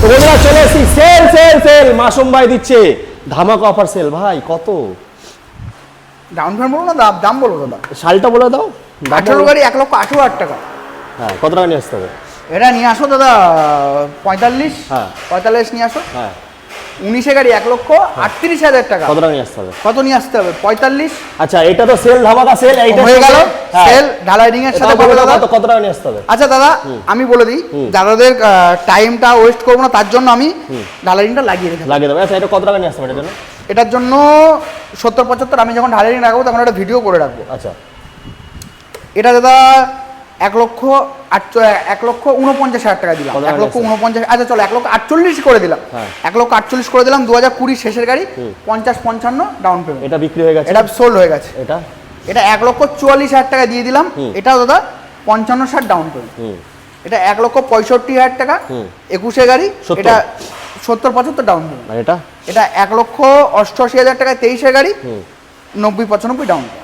তো বন্ধুরা চলে এসেছি, সেল সেল সেল মাসুম ভাই দিচ্ছে ধামাকা অফার সেল। ভাই কত ডাউন পেমেন্ট বলো না, দাম বলো দাদা। শালটা বলে দাও। 18 গাড়ি 1,18,000 টাকা। হ্যাঁ, কত টাকা নিয়ে আসতে হবে? এটা নিয়ে আসো দাদা 45। হ্যাঁ 45 নিয়ে আসো। হ্যাঁ 19 গাড়ি 1,38,000 টাকা। কত টাকা নিয়ে আসতে হবে? কত নিয়ে আসতে হবে? 45। আচ্ছা, এটা তো সেল ধামাকা সেল, এইটা হয়ে গেল সেল ঢালাইডিং এর সাথে পাবে দাদা। কত টাকা নিয়ে আসতে হবে? আচ্ছা দাদা আমি বলে দিই, দাদাদের টাইমটা ওয়েস্ট করবো না, তার জন্য আমি ঢালাইডিংটা লাগিয়ে রেখে লাগিয়ে দেবো। আচ্ছা, এটা কত টাকা নিয়ে আসতে হবে এটার জন্য? এটার জন্য 70-75 আমি যখন ঢালাইডিং রাখবো তখন একটা ভিডিও করে রাখবো। আচ্ছা, এটা দাদা 1,49,000 টাকা দিলাম। 1,49,000। আচ্ছা চলো 1,48,000 করে দিলাম। 1,48,000 করে দিলাম। 2020 শেষের গাড়ি। 50-55 ডাউন পেমেন্ট। এটা বিক্রি হয়ে গেছে, এটা সোল্ড হয়ে গেছে। এটা 1,44,000 টাকা দিয়ে দিলাম। এটাও দাদা 55-60 ডাউন পেমেন্ট। এটা 1,65,000 টাকা 21 গাড়ি। এটা 70-75 ডাউন পেমেন্ট। এটা 1,88,000 টাকা 23 গাড়ি। 90-95 ডাউন পেমেন্ট।